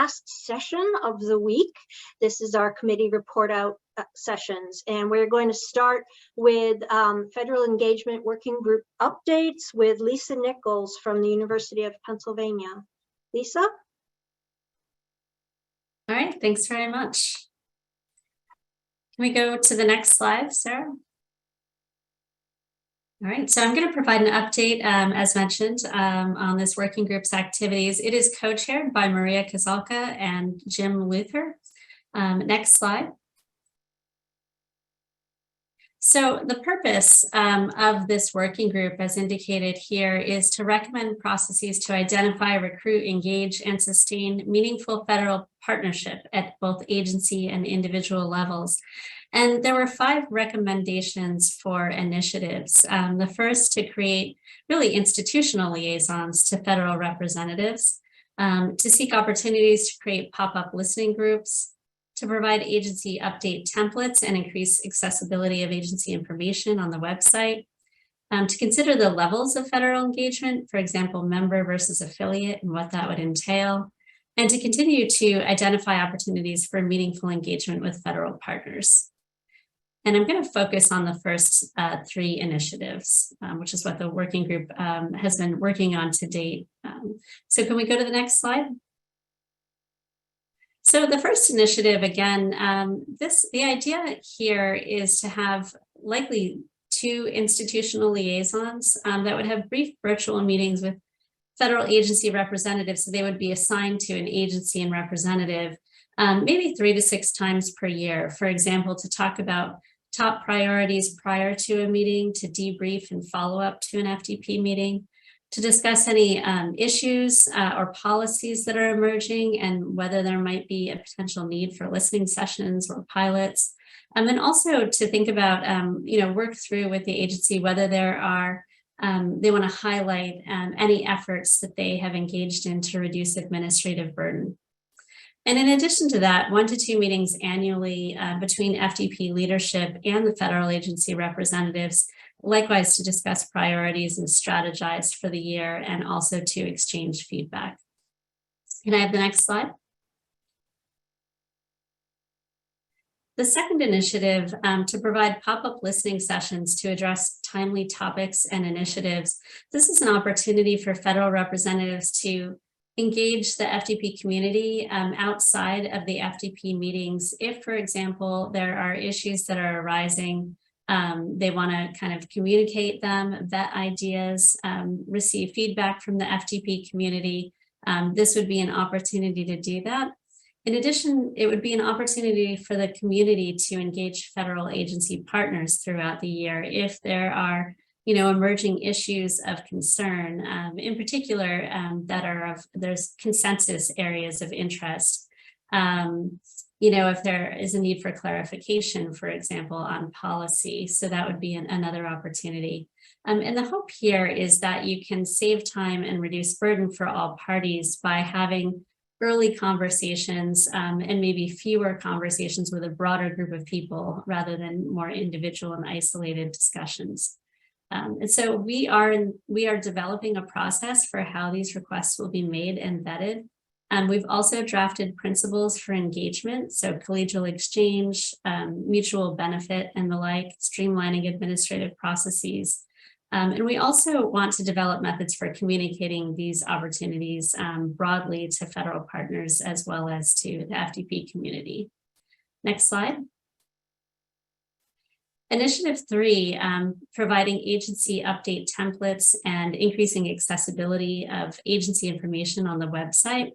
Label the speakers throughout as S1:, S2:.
S1: last session of the week. This is our committee report out sessions, and we're going to start with federal engagement working group updates with Lisa Nichols from the University of Pennsylvania. Lisa?
S2: All right, thanks very much. Can we go to the next slide, Sarah? All right, so I'm going to provide an update, as mentioned, on this working group's activities. It is co-chaired by Maria Kazalka and Jim Luther. Next slide. So the purpose of this working group, as indicated here, is to recommend processes to identify, recruit, engage, and sustain meaningful federal partnership at both agency and individual levels. And there were 5 recommendations for initiatives. The first, to create really institutional liaisons to federal representatives, to seek opportunities to create pop-up listening groups, to provide agency update templates and increase accessibility of agency information on the website, to consider the levels of federal engagement, for example, member versus affiliate and what that would entail, and to continue to identify opportunities for meaningful engagement with federal partners. And I'm going to focus on the first 3 initiatives, which is what the working group has been working on to date. So can we go to the next slide? So the first initiative, again, the idea here is to have likely 2 institutional liaisons that would have brief virtual meetings with federal agency representatives. So they would be assigned to an agency and representative maybe 3 to 6 times per year, for example, to talk about top priorities prior to a meeting, to debrief and follow up to an FDP meeting, to discuss any issues or policies that are emerging and whether there might be a potential need for listening sessions or pilots. And also to think about, work through with the agency whether there are, they want to highlight any efforts that they have engaged in to reduce administrative burden. And in addition to that, 1 to 2 meetings annually between FDP leadership and the federal agency representatives, likewise to discuss priorities and strategize for the year and also to exchange feedback. Can I have the next slide? The second initiative, to provide pop-up listening sessions to address timely topics and initiatives. This is an opportunity for federal representatives to engage the FDP community outside of the FDP meetings. If, for example, there are issues that are arising, they want to kind of communicate them, vet ideas, receive feedback from the FDP community. This would be an opportunity to do that. In addition, it would be an opportunity for the community to engage federal agency partners throughout the year if there are emerging issues of concern, in particular, there's consensus areas of interest. If there is a need for clarification, for example, on policy. So that would be another opportunity. And the hope here is that you can save time and reduce burden for all parties by having early conversations and maybe fewer conversations with a broader group of people rather than more individual and isolated discussions. And so we are developing a process for how these requests will be made and vetted. We've also drafted principles for engagement, so collegial exchange, mutual benefit and the like, streamlining administrative processes. And we also want to develop methods for communicating these opportunities broadly to federal partners as well as to the FDP community. Next slide. Initiative 3, providing agency update templates and increasing accessibility of agency information on the website.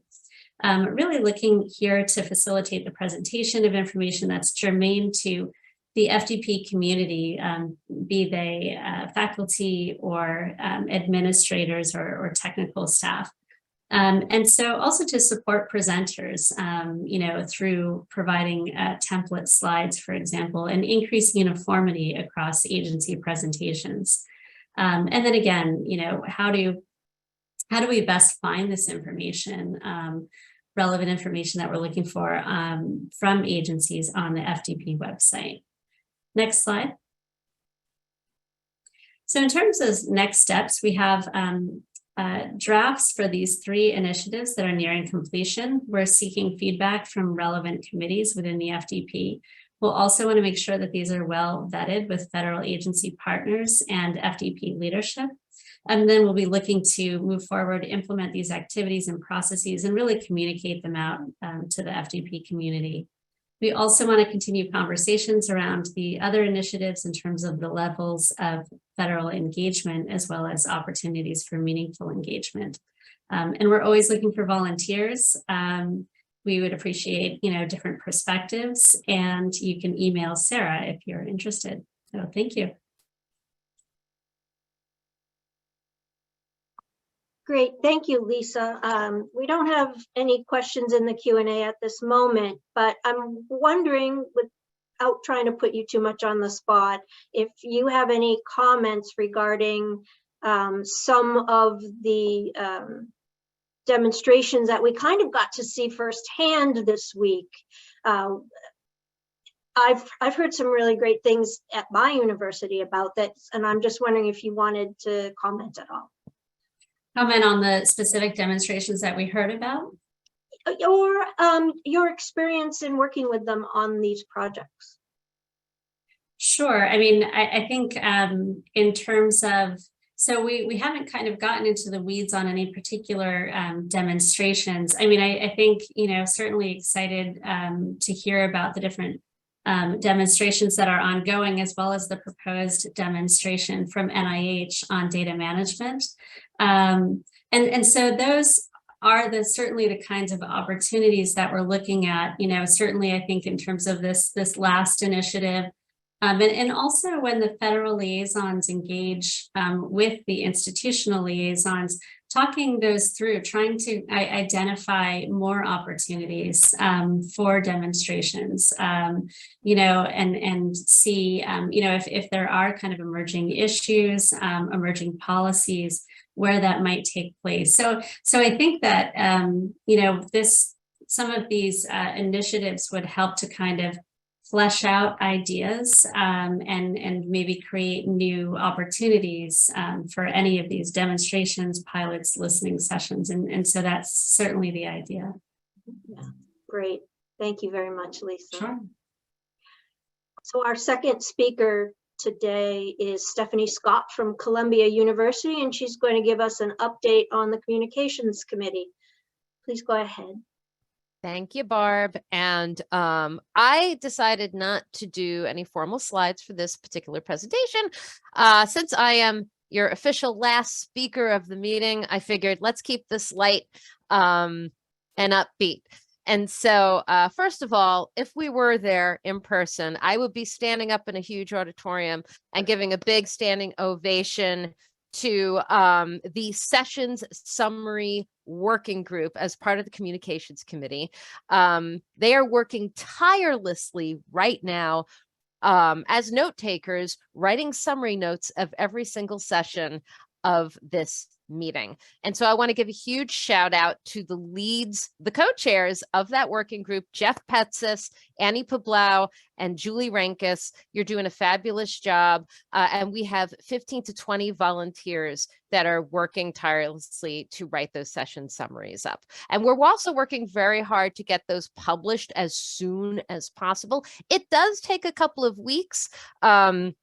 S2: Really looking here to facilitate the presentation of information that's germane to the FDP community, be they faculty or administrators or technical staff. And so also to support presenters, through providing template slides, for example, and increase uniformity across agency presentations. And then again, how do we best find this information, relevant information that we're looking for from agencies on the FDP website. Next slide. So in terms of next steps, we have drafts for these 3 initiatives that are nearing completion. We're seeking feedback from relevant committees within the FDP. We'll also want to make sure that these are well vetted with federal agency partners and FDP leadership. And then we'll be looking to move forward, implement these activities and processes, and really communicate them out to the FDP community. We also want to continue conversations around the other initiatives in terms of the levels of federal engagement, as well as opportunities for meaningful engagement. And we're always looking for volunteers. We would appreciate, different perspectives, and you can email Sarah if you're interested. So thank you.
S1: Great, thank you, Lisa. We don't have any questions in the Q&A at this moment, but I'm wondering, without trying to put you too much on the spot, if you have any comments regarding some of the demonstrations that we kind of got to see firsthand this week. I've heard some really great things at my university about that, and I'm just wondering if you wanted to comment at all.
S2: Comment on the specific demonstrations that we heard about?
S1: Or your experience in working with them on these projects.
S2: Sure. I mean, I think in terms of, so we haven't kind of gotten into the weeds on any particular demonstrations. I mean, I think, certainly excited to hear about the different demonstrations that are ongoing, as well as the proposed demonstration from NIH on data management. And so those are certainly the kinds of opportunities that we're looking at, certainly I think in terms of this last initiative, and also when the federal liaisons engage with the institutional liaisons, talking those through, trying to identify more opportunities for demonstrations, and see, if there are kind of emerging issues, emerging policies, where that might take place. So I think that, some of these initiatives would help to kind of flesh out ideas and maybe create new opportunities for any of these demonstrations, pilots, listening sessions. And so that's certainly the idea.
S1: Yeah, great. Thank you very much, Lisa.
S2: Sure.
S1: So our second speaker today is Stephanie Scott from Columbia University, and she's going to give us an update on the Communications Committee. Please go ahead.
S3: Thank you, Barb. And I decided not to do any formal slides for this particular presentation. Since I am your official last speaker of the meeting, I figured let's keep this light and upbeat. And so, first of all, if we were there in person, I would be standing up in a huge auditorium and giving a big standing ovation to the sessions summary working group as part of the Communications Committee. They are working tirelessly right now as note takers, writing summary notes of every single session of this meeting. And so I want to give a huge shout out to the leads, the co-chairs of that working group, Jeff Petsis, Annie Pablau, and Julie Renkis. You're doing a fabulous job. And we have 15 to 20 volunteers that are working tirelessly to write those session summaries up. And we're also working very hard to get those published as soon as possible. It does take a couple of weeks. And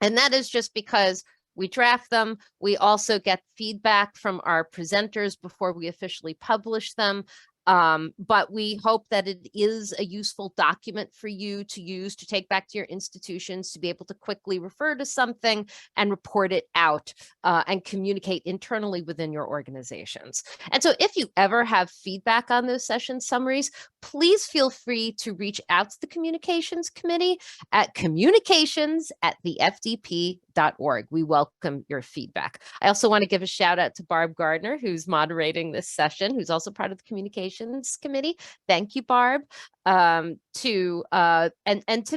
S3: that is just because we draft them. We also get feedback from our presenters before we officially publish them. But we hope that it is a useful document for you to use to take back to your institutions, to be able to quickly refer to something and report it out and communicate internally within your organizations. And so if you ever have feedback on those session summaries, please feel free to reach out to the Communications Committee at communications@thefdp.org. We welcome your feedback. I also want to give a shout out to Barb Gardner, who's moderating this session, who's also part of the Communications Committee. Thank you, Barb. And to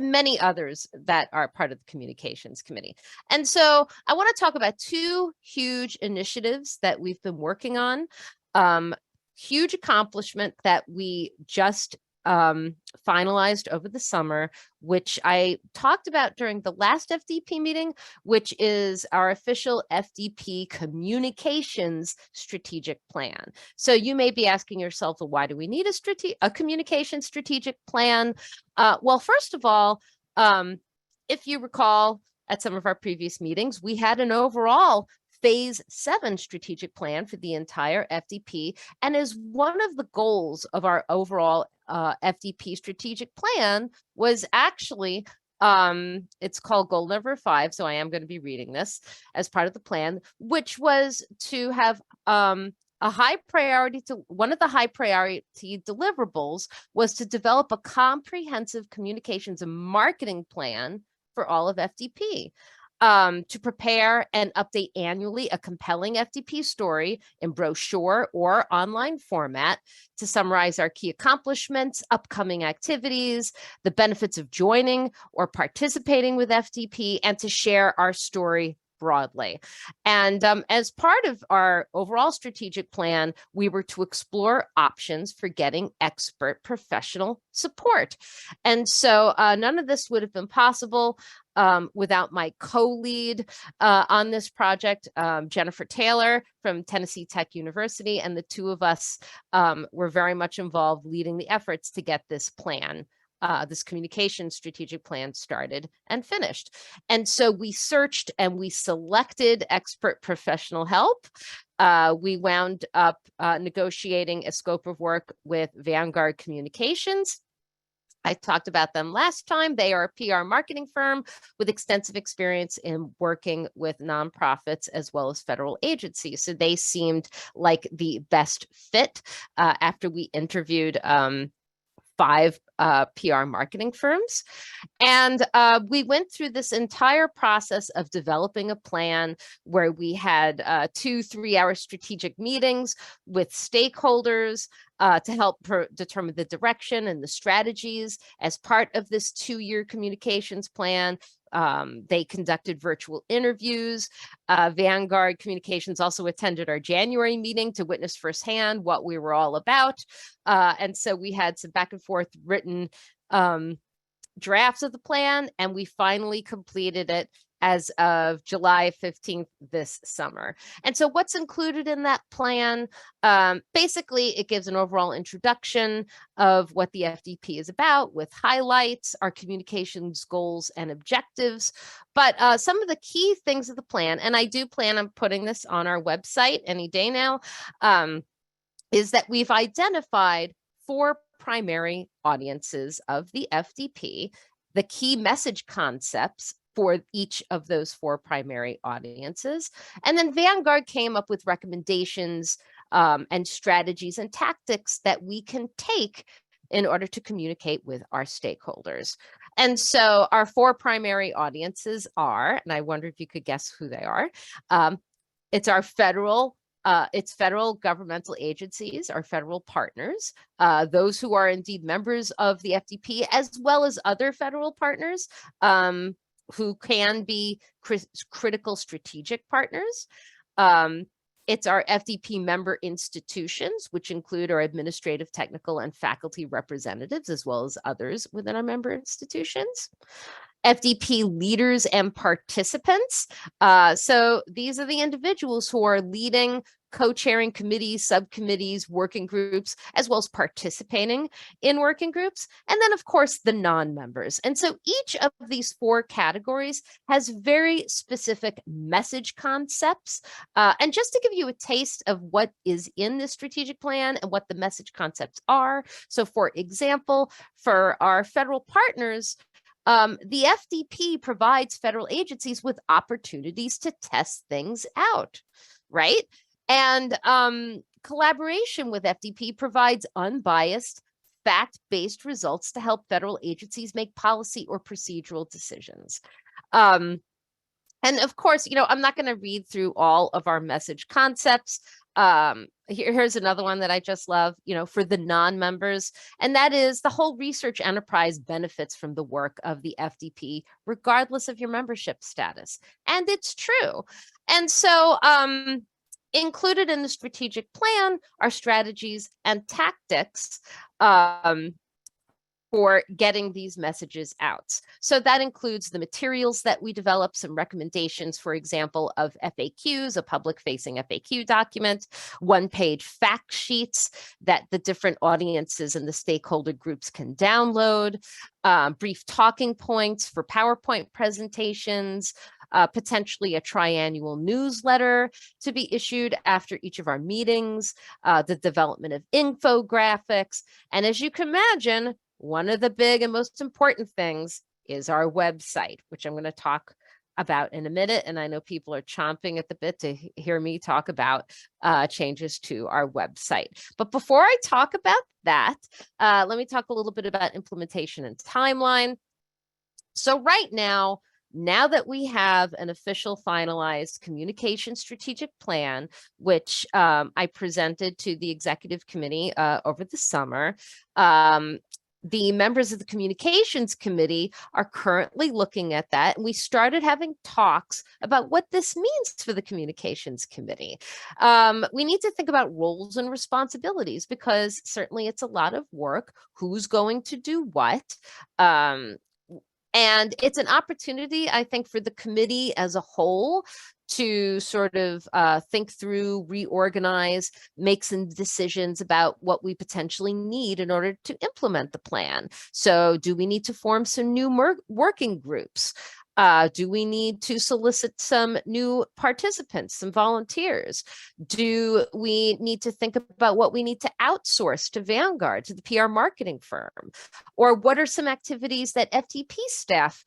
S3: many others that are part of the Communications Committee. And so I want to talk about two huge initiatives that we've been working on. Huge accomplishment that we just finalized over the summer, which I talked about during the last FDP meeting, which is our official FDP communications strategic plan. So you may be asking yourself, well, why do we need a communication strategic plan? Well, first of all, if you recall at some of our previous meetings, we had an overall Phase 7 strategic plan for the entire FDP, and is one of the goals of our overall FDP strategic plan was actually, it's called goal number 5, so I am going to be reading this as part of the plan, which was to have one of the high priority deliverables was to develop a comprehensive communications and marketing plan for all of FDP. To prepare and update annually a compelling FDP story in brochure or online format to summarize our key accomplishments, upcoming activities, the benefits of joining or participating with FDP, and to share our story broadly. And as part of our overall strategic plan, we were to explore options for getting expert professional support. And so none of this would have been possible without my co-lead on this project, Jennifer Taylor from Tennessee Tech University, and the two of us were very much involved leading the efforts to get this plan, this communication strategic plan started and finished. And so we searched and we selected expert professional help. We wound up negotiating a scope of work with Vanguard Communications. I talked about them last time. They are a PR marketing firm with extensive experience in working with nonprofits as well as federal agencies. So they seemed like the best fit after we interviewed 5 PR marketing firms. And we went through this entire process of developing a plan where we had 2 3-hour strategic meetings with stakeholders to help determine the direction and the strategies as part of this 2-year communications plan. They conducted virtual interviews. Vanguard Communications also attended our January meeting to witness firsthand what we were all about. And so we had some back and forth written drafts of the plan, and we finally completed it as of July 15th this summer. And so what's included in that plan? Basically, it gives an overall introduction of what the FDP is about with highlights, our communications goals and objectives. But some of the key things of the plan, and I do plan on putting this on our website any day now, is that we've identified 4 primary audiences of the FDP, the key message concepts for each of those 4 primary audiences. And then Vanguard came up with recommendations and strategies and tactics that we can take in order to communicate with our stakeholders. And so our 4 primary audiences are, and I wonder if you could guess who they are. It's our federal governmental agencies, our federal partners, those who are indeed members of the FDP, as well as other federal partners who can be critical strategic partners. It's our FDP member institutions, which include our administrative, technical, and faculty representatives, as well as others within our member institutions. FDP leaders and participants. So these are the individuals who are leading, co-chairing committees, subcommittees, working groups, as well as participating in working groups. And then, of course, the non-members. And so each of these 4 categories has very specific message concepts. And just to give you a taste of what is in this strategic plan and what the message concepts are. So for example, for our federal partners, the FDP provides federal agencies with opportunities to test things out, right? And collaboration with FDP provides unbiased, fact-based results to help federal agencies make policy or procedural decisions. And of course, I'm not going to read through all of our message concepts. Here's another one that I just love, for the non-members, and that is the whole research enterprise benefits from the work of the FDP, regardless of your membership status. And it's true. And so included in the strategic plan are strategies and tactics for getting these messages out. So that includes the materials that we develop, some recommendations, for example, of FAQs, a public-facing FAQ document, one-page fact sheets that the different audiences and the stakeholder groups can download, brief talking points for PowerPoint presentations, potentially a triannual newsletter to be issued after each of our meetings, the development of infographics. And as you can imagine, one of the big and most important things is our website, which I'm going to talk about in a minute. And I know people are chomping at the bit to hear me talk about changes to our website. But before I talk about that, let me talk a little bit about implementation and timeline. So right now that we have an official finalized communication strategic plan, which I presented to the executive committee over the summer, the members of the communications committee are currently looking at that. And we started having talks about what this means for the communications committee. We need to think about roles and responsibilities because certainly it's a lot of work. Who's going to do what? And it's an opportunity, I think, for the committee as a whole to sort of think through, reorganize, make some decisions about what we potentially need in order to implement the plan. So do we need to form some new working groups? Do we need to solicit some new participants, some volunteers? Do we need to think about what we need to outsource to Vanguard, to the PR marketing firm? Or what are some activities that FDP staff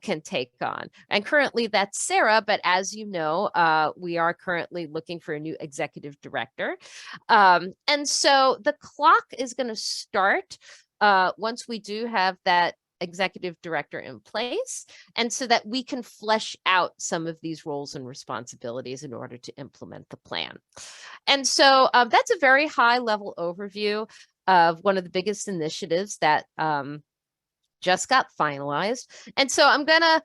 S3: can take on? And currently that's Sarah, but as you know, we are currently looking for a new executive director. And so the clock is going to start once we do have that executive director in place, and so that we can flesh out some of these roles and responsibilities in order to implement the plan. And so that's a very high level overview of one of the biggest initiatives that just got finalized. And so I'm going to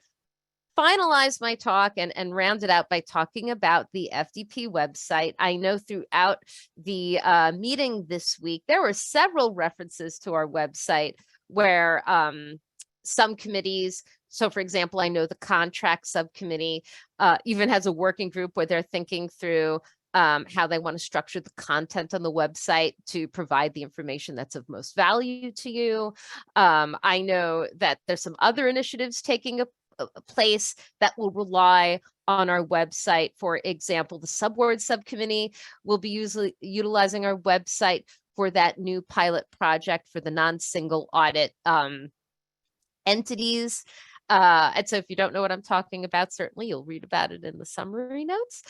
S3: finalize my talk and round it out by talking about the FDP website. I know throughout the meeting this week, there were several references to our website where some committees, so for example, I know the contract subcommittee even has a working group where they're thinking through how they want to structure the content on the website to provide the information that's of most value to you. I know that there's some other initiatives taking a place that will rely on our website. For example, the subboard subcommittee will be utilizing our website for that new pilot project for the non-single audit entities. And so if you don't know what I'm talking about, certainly you'll read about it in the summary notes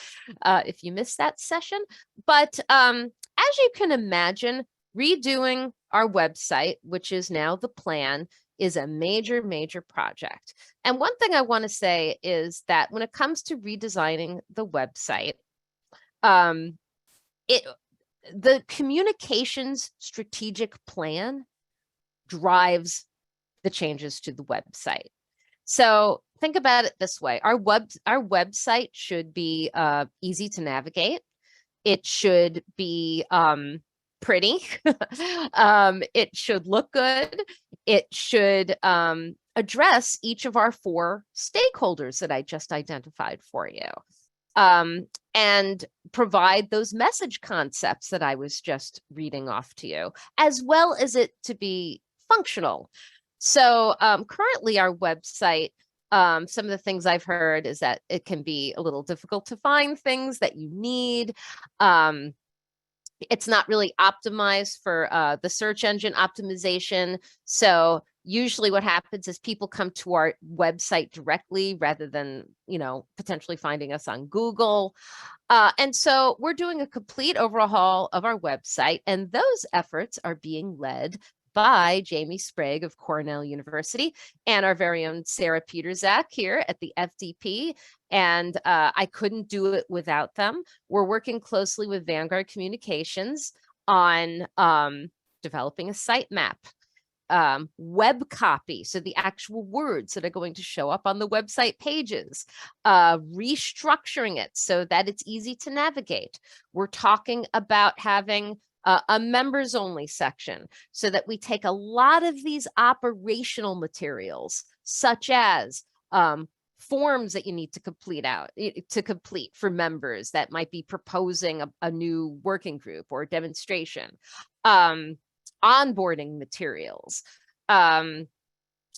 S3: if you missed that session. But as you can imagine, redoing our website, which is now the plan, is a major, major project. And one thing I want to say is that when it comes to redesigning the website, the communications strategic plan drives the changes to the website. So think about it this way. Our website should be easy to navigate. It should be pretty. It should look good. It should address each of our 4 stakeholders that I just identified for you. And provide those message concepts that I was just reading off to you, as well as it to be functional. So currently our website, some of the things I've heard is that it can be a little difficult to find things that you need. It's not really optimized for the search engine optimization. So usually what happens is people come to our website directly rather than, potentially finding us on Google. And so we're doing a complete overhaul of our website, and those efforts are being led by Jamie Sprague of Cornell University and our very own Sarah Peterzak here at the FDP. And I couldn't do it without them. We're working closely with Vanguard Communications on developing a sitemap, web copy, so the actual words that are going to show up on the website pages, restructuring it so that it's easy to navigate. We're talking about having a members only section, so that we take a lot of these operational materials, such as forms that you need to complete for members that might be proposing a new working group or demonstration, onboarding materials.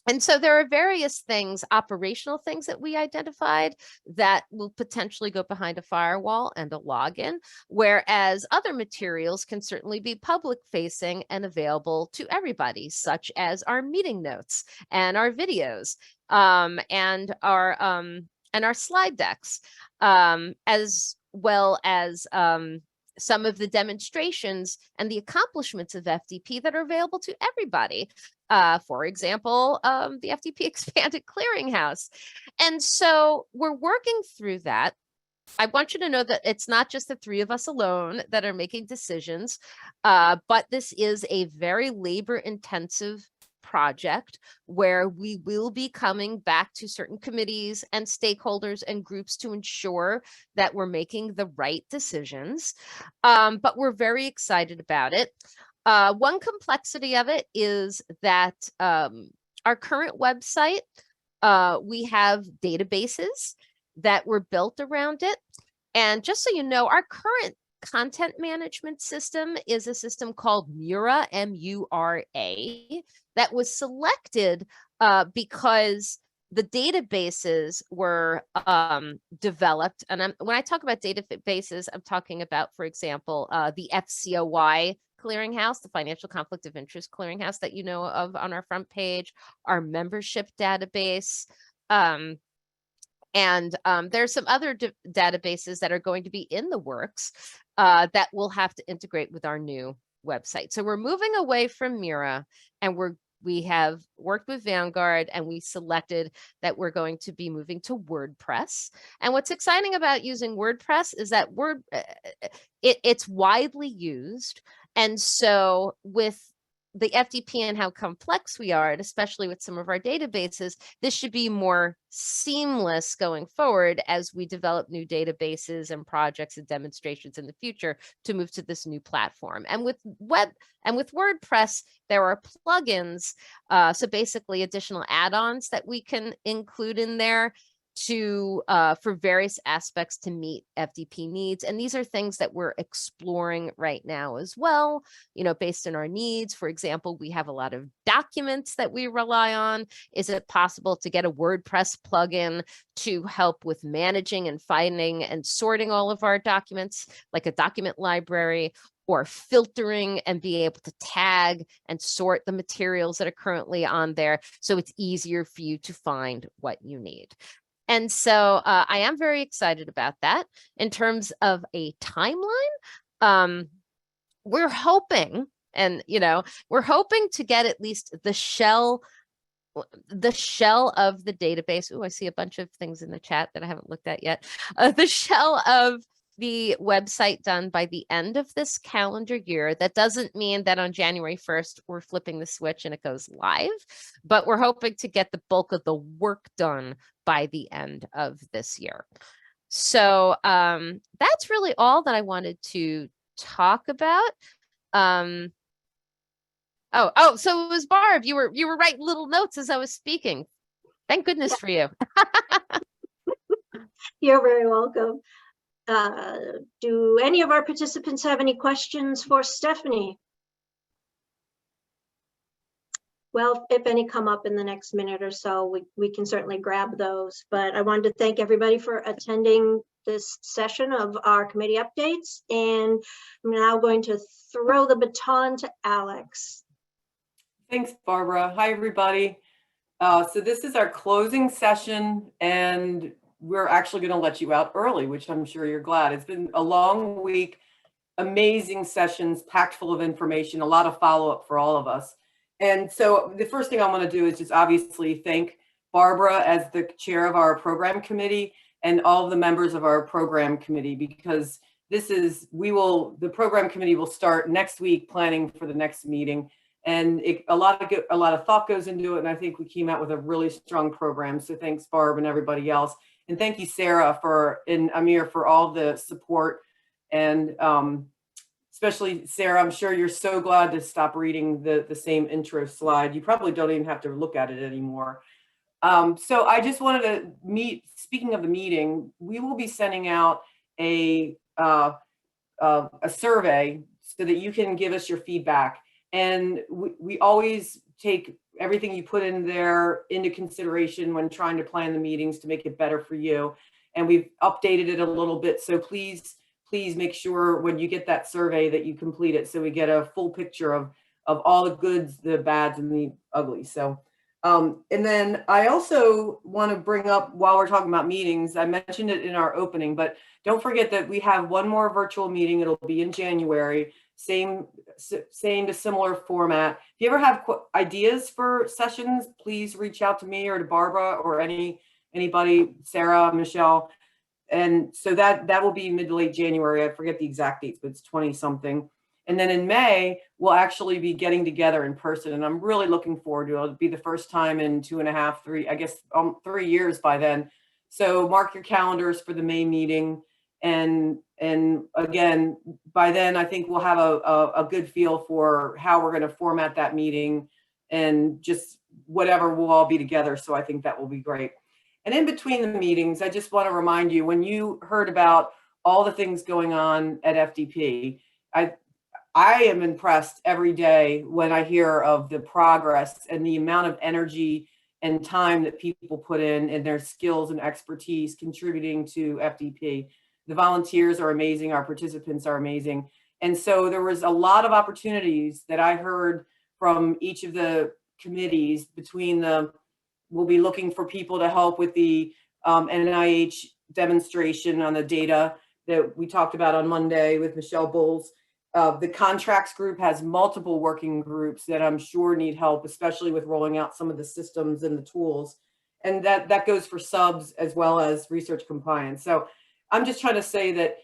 S3: And so there are various things, operational things that we identified that will potentially go behind a firewall and a login, whereas other materials can certainly be public facing and available to everybody, such as our meeting notes and our videos, and our slide decks, as well as some of the demonstrations and the accomplishments of FDP that are available to everybody. For example, the FDP Expanded Clearinghouse. And so we're working through that. I want you to know that it's not just the three of us alone that are making decisions, but this is a very labor-intensive project where we will be coming back to certain committees and stakeholders and groups to ensure that we're making the right decisions. But we're very excited about it. One complexity of it is that our current website, we have databases that were built around it. And just so you know, our current content management system is a system called Mura, M-U-R-A, that was selected because the databases were developed. And when I talk about databases, I'm talking about, for example, the FCOY clearinghouse, the Financial Conflict of Interest clearinghouse that you know of on our front page, our membership database. And there's some other databases that are going to be in the works that we'll have to integrate with our new website. So we're moving away from Mira, and we have worked with Vanguard, and we selected that we're going to be moving to WordPress. And what's exciting about using WordPress is that it's widely used. And so with the FDP and how complex we are, and especially with some of our databases, this should be more seamless going forward as we develop new databases and projects and demonstrations in the future to move to this new platform. And with WordPress, there are plugins, so basically additional add-ons that we can include in there for various aspects to meet FDP needs. And these are things that we're exploring right now as well, based on our needs. For example, we have a lot of documents that we rely on. Is it possible to get a WordPress plugin to help with managing and finding and sorting all of our documents, like a document library, or filtering and be able to tag and sort the materials that are currently on there, so it's easier for you to find what you need? And so I am very excited about that. In terms of a timeline, we're hoping, we're hoping to get at least the shell of the database. Oh, I see a bunch of things in the chat that I haven't looked at yet. The shell of the website done by the end of this calendar year. That doesn't mean that on January 1st, we're flipping the switch and it goes live, but we're hoping to get the bulk of the work done by the end of this year. So that's really all that I wanted to talk about. So it was Barb. You were writing little notes as I was speaking. Thank goodness for you.
S1: You're very welcome. Do any of our participants have any questions for Stephanie? Well, if any come up in the next minute or so, we can certainly grab those. But I wanted to thank everybody for attending this session of our committee updates. And I'm now going to throw the baton to Alex.
S4: Thanks, Barbara. Hi, everybody. So this is our closing session, and we're actually going to let you out early, which I'm sure you're glad. It's been a long week, amazing sessions, packed full of information, a lot of follow-up for all of us. And so the first thing I want to do is just obviously thank Barbara as the chair of our program committee and all of the members of our program committee, because the program committee will start next week planning for the next meeting. And a lot of thought goes into it, and I think we came out with a really strong program. So thanks, Barb, and everybody else. And thank you, Sarah, and Amir for all the support, and especially Sarah, I'm sure you're so glad to stop reading the same intro slide. You probably don't even have to look at it anymore. So I just wanted to speaking of the meeting, we will be sending out a survey so that you can give us your feedback. And we always take everything you put in there into consideration when trying to plan the meetings to make it better for you. And we've updated it a little bit. So please make sure when you get that survey that you complete it so we get a full picture of all the goods, the bads, and the ugly. So and then I also want to bring up, while we're talking about meetings, I mentioned it in our opening, but don't forget that we have one more virtual meeting. It'll be in January, same to similar format. If you ever have ideas for sessions, please reach out to me or to Barbara or anybody, Sarah, Michelle. And so that will be mid to late January. I forget the exact dates, but it's 20 something. And then in May, we'll actually be getting together in person. And I'm really looking forward to it. It'll be the first time in 3 years by then. So mark your calendars for the May meeting. And again, by then, I think we'll have a good feel for how we're going to format that meeting and just whatever, we'll all be together. So I think that will be great. And in between the meetings, I just want to remind you, when you heard about all the things going on at FDP, I am impressed every day when I hear of the progress and the amount of energy and time that people put in and their skills and expertise contributing to FDP. The volunteers are amazing. Our participants are amazing. And so there was a lot of opportunities that I heard from each of the committees between we'll be looking for people to help with the NIH demonstration on the data that we talked about on Monday with Michelle Bowles. The contracts group has multiple working groups that I'm sure need help, especially with rolling out some of the systems and the tools. And that goes for subs as well as research compliance. So I'm just trying to say that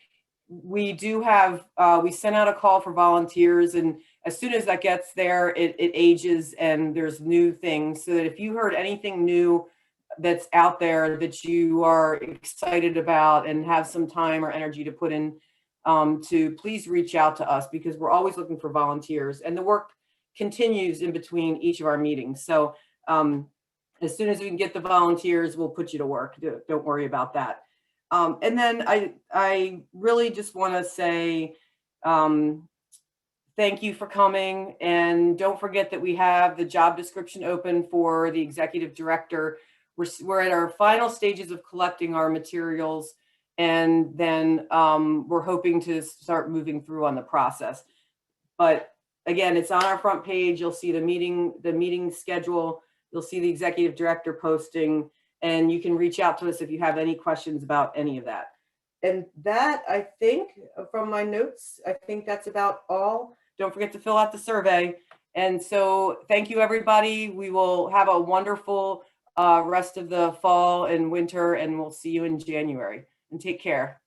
S4: we do have, we sent out a call for volunteers, and as soon as that gets there, it ages and there's new things. So that if you heard anything new that's out there that you are excited about and have some time or energy to put in, to please reach out to us, because we're always looking for volunteers, and the work continues in between each of our meetings. So as soon as we can get the volunteers, we'll put you to work. Don't worry about that. And then I really just want to say thank you for coming, and don't forget that we have the job description open for the executive director. We're at our final stages of collecting our materials, and then we're hoping to start moving through on the process. But again, it's on our front page. You'll see the meeting schedule. You'll see the executive director posting, and you can reach out to us if you have any questions about any of that. And that, I think, from my notes, I think that's about all. Don't forget to fill out the survey. And so thank you, everybody. We will have a wonderful rest of the fall and winter, and we'll see you in January. And take care.